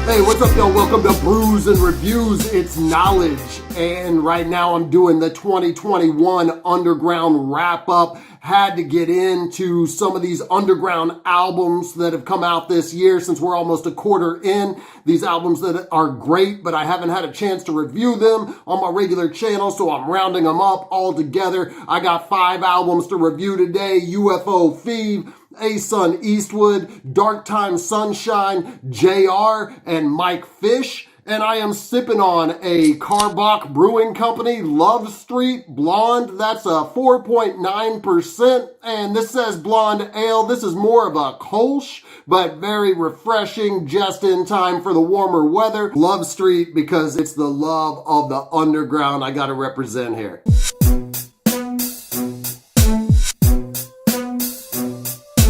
Hey, what's up, y'all? Welcome to Brews and Reviews. It's knowledge. And right now I'm doing the 2021 Underground wrap-up. Had to get into some of these underground albums that have come out this year since we're almost a quarter in. These albums that are great, but I haven't had a chance to review them on my regular channel, so I'm rounding them up all together. I got 5 albums to review today. UFO Fev, Asun Eastwood, Dark Time Sunshine, j.arrr, and Mike Fish. And I am sipping on a Karbach Brewing Company Love Street Blonde. That's a 4.9%. And this says blonde ale. This is more of a Kolsch, but very refreshing, just in time for the warmer weather. Love Street, because it's the love of the underground I gotta represent here.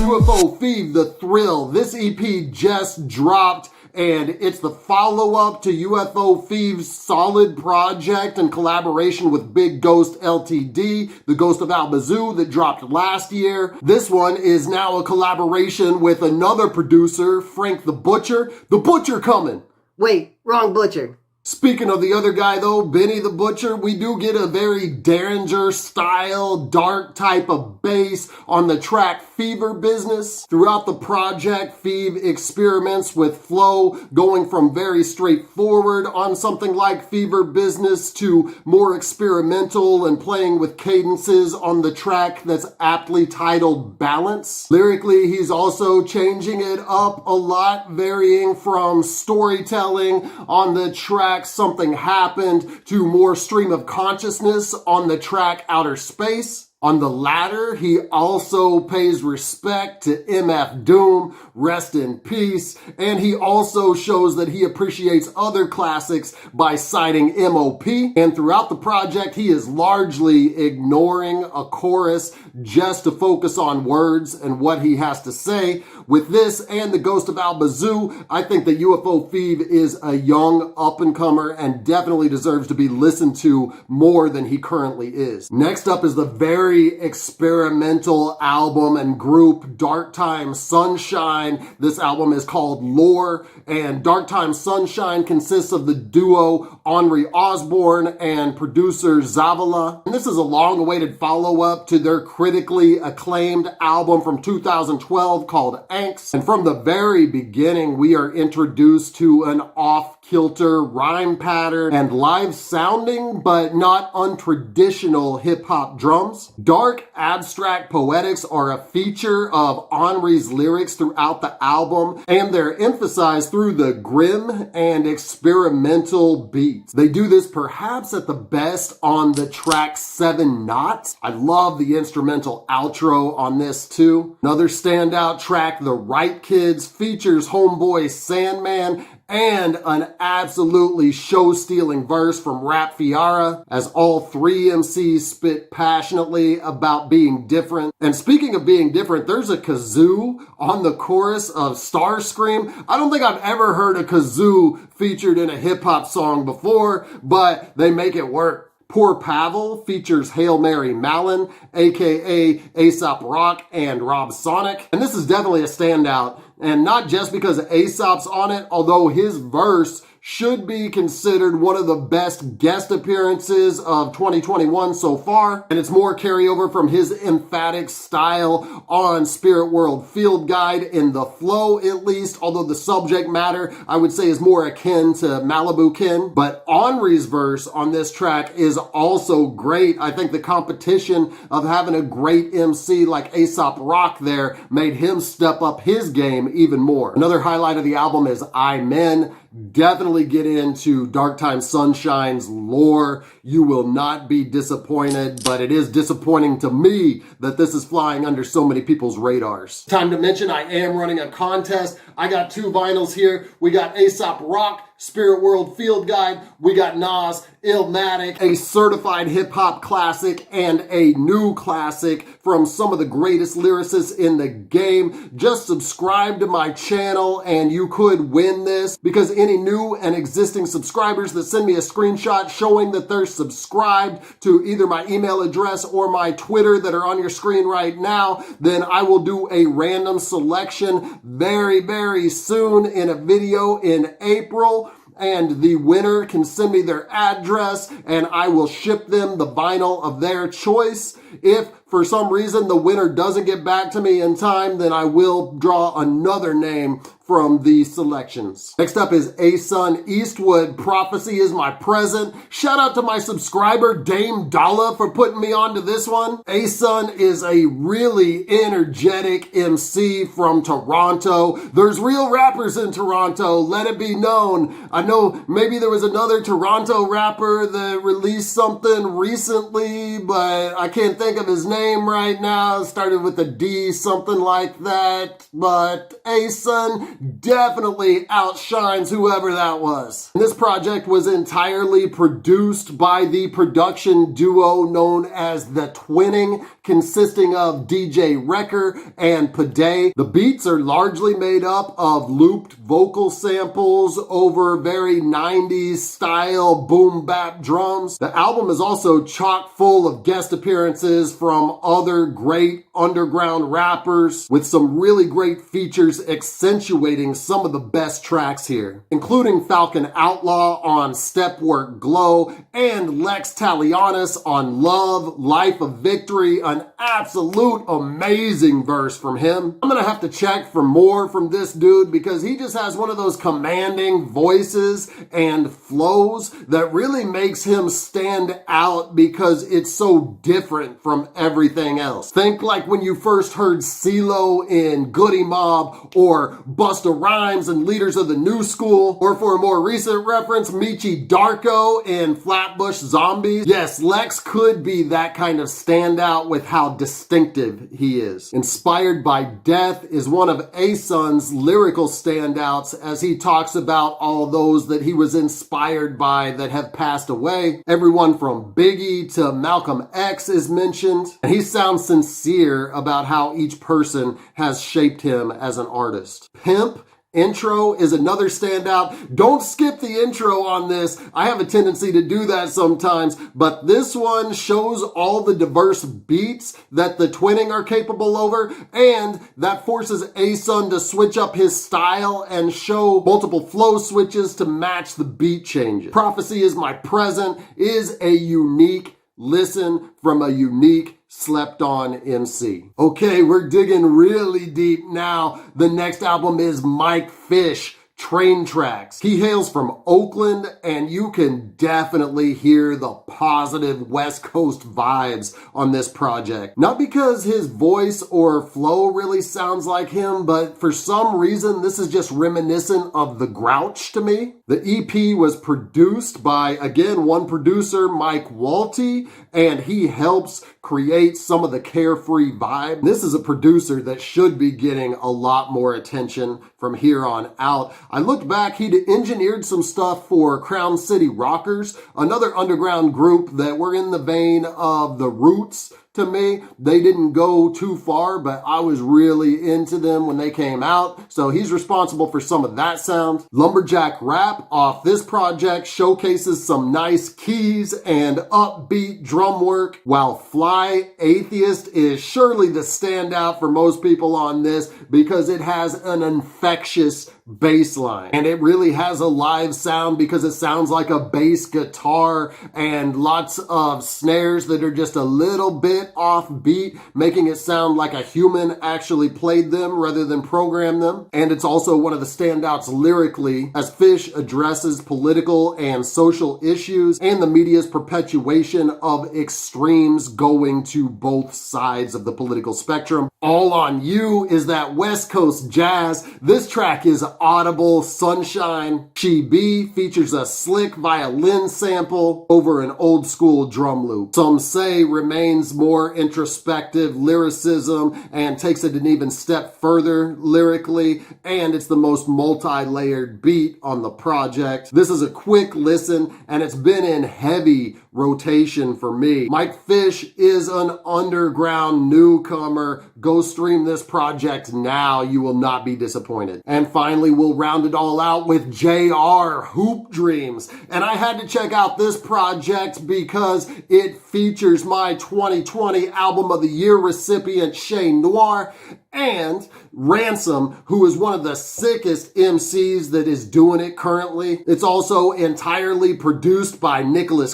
UFO Fev, The Thrill. This EP just dropped, and it's the follow-up to UFO Fev's solid project in collaboration with Big Ghost Ltd, The Ghost of Albazoo, that dropped last year. This one is now a collaboration with another producer, Frank the Butcher. The Butcher coming! Wait, wrong Butcher. Speaking of the other guy though, Benny the Butcher, we do get a very Derringer style, dark type of bass on the track Fever Business. Throughout the project, Fev experiments with flow, going from very straightforward on something like Fever Business to more experimental and playing with cadences on the track that's aptly titled Balance. Lyrically, he's also changing it up a lot, varying from storytelling on the track Something Happened to more stream of consciousness on the track Outer Space. On the latter, he also pays respect to MF Doom, rest in peace, and he also shows that he appreciates other classics by citing MOP. And throughout the project, he is largely ignoring a chorus just to focus on words and what he has to say. With this and The Ghost of Albazoo, I think that UFO Fev is a young up-and-comer and definitely deserves to be listened to more than he currently is. Next up is the very experimental album and group Dark Time Sunshine. This album is called Lore, and Dark Time Sunshine consists of the duo Onry Ozzborn and producer Zavala. And this is a long-awaited follow-up to their critically acclaimed album from 2012 called Angst. And from the very beginning, we are introduced to an off-kilter rhyme pattern and live sounding but not untraditional hip-hop drums. Dark abstract poetics are a feature of Onry's lyrics throughout the album, and they're emphasized through the grim and experimental beats. They do this perhaps at the best on the track 7 Knots. I love the instrumental outro on this too. Another standout track, The Right Kids, features Homeboy Sandman and an absolutely show-stealing verse from Rap Fiara, as all 3 MCs spit passionately about being different. And speaking of being different, there's a kazoo on the chorus of Starscream. I don't think I've ever heard a kazoo featured in a hip-hop song before, but they make it work. Poor Pavel features Hail Mary Mallon, aka Aesop Rock and Rob Sonic. And this is definitely a standout, and not just because Aesop's on it, although his verse should be considered one of the best guest appearances of 2021 so far. And it's more carryover from his emphatic style on Spirit World Field Guide in the flow, at least, although the subject matter I would say is more akin to Malibu Kin. But Onry's verse on this track is also great. I think the competition of having a great MC like Aesop Rock there made him step up his game even more. Another highlight of the album is I Men. Definitely get into Dark Time Sunshine's Lore. You will not be disappointed, but it is disappointing to me that this is flying under so many people's radars. Time to mention I am running a contest. I got 2 vinyls here. We got Aesop Rock Spirit World Field Guide. We got Nas, Illmatic, a certified hip-hop classic, and a new classic from some of the greatest lyricists in the game. Just subscribe to my channel and you could win this, because any new and existing subscribers that send me a screenshot showing that they're subscribed to either my email address or my Twitter that are on your screen right now, then I will do a random selection very, very soon in a video in April. And the winner can send me their address and I will ship them the vinyl of their choice. If for some reason the winner doesn't get back to me in time, then I will draw another name from the selections. Next up is Asun Eastwood, Prophecy is My Present. Shout out to my subscriber Dame Dalla for putting me onto this one. Asun is a really energetic MC from Toronto. There's real rappers in Toronto, let it be known. I know maybe there was another Toronto rapper that released something recently, but I can't think of his name right now. It started with a D, something like that. But Asun definitely outshines whoever that was. And this project was entirely produced by the production duo known as TheTwinning, consisting of j.arrr and Pade. The beats are largely made up of looped vocal samples over very 90s style boom bap drums. The album is also chock full of guest appearances from other great underground rappers, with some really great features accentuating some of the best tracks here, including Falcon Outlaw on Stepwork Glow and Lex Talionis on Love, Life of Victory, an absolute amazing verse from him. I'm gonna have to check for more from this dude because he just has one of those commanding voices and flows that really makes him stand out because it's so different from everything else. Think like when you first heard CeeLo in Goody Mob, or Busta Rhymes and Leaders of the New School, or for a more recent reference, Michi Darko in Flatbush Zombies. Yes, Lex could be that kind of standout with how distinctive he is. Inspired by Death is one of Asun's lyrical standouts, as he talks about all those that he was inspired by that have passed away. Everyone from Biggie to Malcolm X is mentioned, and he sounds sincere about how each person has shaped him as an artist. Pimp intro is another standout. Don't skip the intro on this. I have a tendency to do that sometimes, but this one shows all the diverse beats that TheTwinning are capable over, and that forces Asun to switch up his style and show multiple flow switches to match the beat changes. Prophecy is My Present is a unique listen from a unique slept on MC. Okay, we're digging really deep now. The next album is Mike Fish, Train Tracks. He hails from Oakland, and you can definitely hear the positive West Coast vibes on this project. Not because his voice or flow really sounds like him, but for some reason this is just reminiscent of The Grouch to me. The EP was produced by, again, one producer, Mike Walty, and he helps create some of the carefree vibe. This is a producer that should be getting a lot more attention from here on out. I looked back, he'd engineered some stuff for Crown City Rockers, another underground group that were in the vein of The Roots. To me, they didn't go too far, but I was really into them when they came out, so he's responsible for some of that sound. Lumberjack Rap off this project showcases some nice keys and upbeat drum work, while Fly Atheist is surely the standout for most people on this because it has an infectious bass line, and it really has a live sound because it sounds like a bass guitar and lots of snares that are just a little bit off beat, making it sound like a human actually played them rather than programmed them. And it's also one of the standouts lyrically, as Fish addresses political and social issues and the media's perpetuation of extremes going to both sides of the political spectrum. All on You is that West Coast jazz. This track is audible sunshine. She Be features a slick violin sample over an old school drum loop. Some Say remains more more introspective lyricism and takes it an even step further lyrically, and it's the most multi-layered beat on the project. This is a quick listen, and it's been in heavy rotation for me. Mike Fish is an underground newcomer. Go stream this project now. You will not be disappointed. And finally, we'll round it all out with j.arrr, Hoop Dreams. And I had to check out this project because it features my 2020 Album of the Year recipient Noir and Ransom, who is one of the sickest MCs that is doing it currently. It's also entirely produced by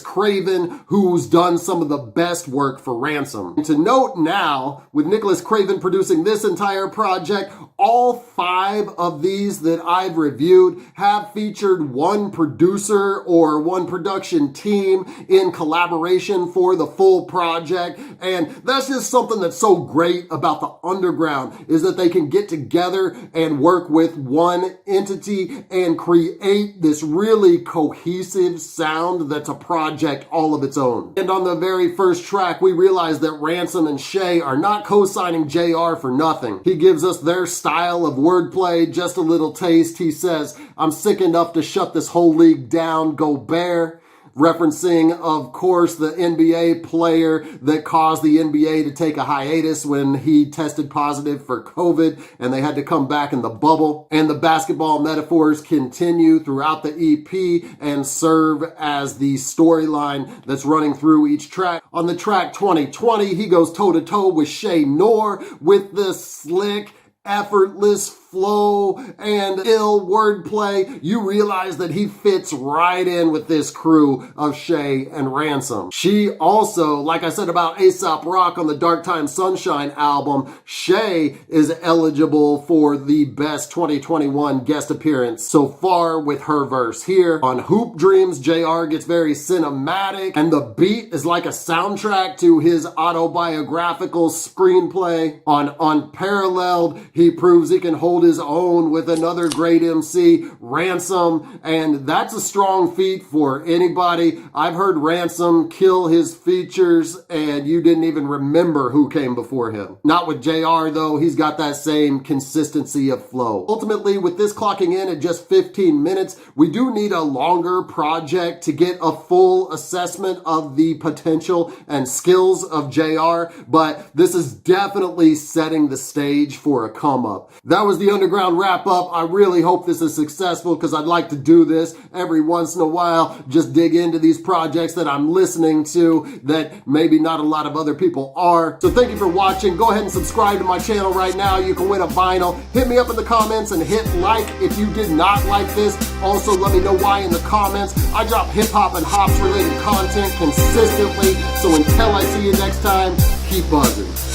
Craven, who's done some of the best work for Ransom. And to note now, with Craven producing this entire project, all 5 of these that I've reviewed have featured one producer or one production team in collaboration for the full project. And that's just something that's so great about the underground, is that they can get together and work with one entity and create this really cohesive sound that's a project all of its own. And on the very first track, we realize that Ransom and Shay are not co-signing j.arrr for nothing. He gives us their style of wordplay, just a little taste. He says, "I'm sick enough to shut this whole league down, go bear." Referencing, of course, the NBA player that caused the NBA to take a hiatus when he tested positive for COVID and they had to come back in the bubble. And the basketball metaphors continue throughout the EP and serve as the storyline that's running through each track. On the track 2020, he goes toe-to-toe with Noir with the slick, effortless flow and ill wordplay. You realize that he fits right in with this crew of Shay and Ransom. She also, like I said about Aesop Rock on the Dark Time Sunshine album, Shay is eligible for the best 2021 guest appearance so far with her verse here. On Hoop Dreams, j.arrr gets very cinematic, and the beat is like a soundtrack to his autobiographical screenplay. On Unparalleled, he proves he can hold his own with another great MC, Ransom, and that's a strong feat for anybody. I've heard Ransom kill his features and you didn't even remember who came before him. Not with j.arrr though, he's got that same consistency of flow. Ultimately, with this clocking in at just 15 minutes, we do need a longer project to get a full assessment of the potential and skills of j.arrr, but this is definitely setting the stage for a come up. That was the underground wrap up. I really hope this is successful because I'd like to do this every once in a while, just dig into these projects that I'm listening to that maybe not a lot of other people are. So thank you for watching. Go ahead and subscribe to my channel right now. You can win a vinyl. Hit me up in the comments and hit like if you did not like this. Also, let me know why in the comments. I drop hip hop and hops related content consistently. So until I see you next time, keep buzzing.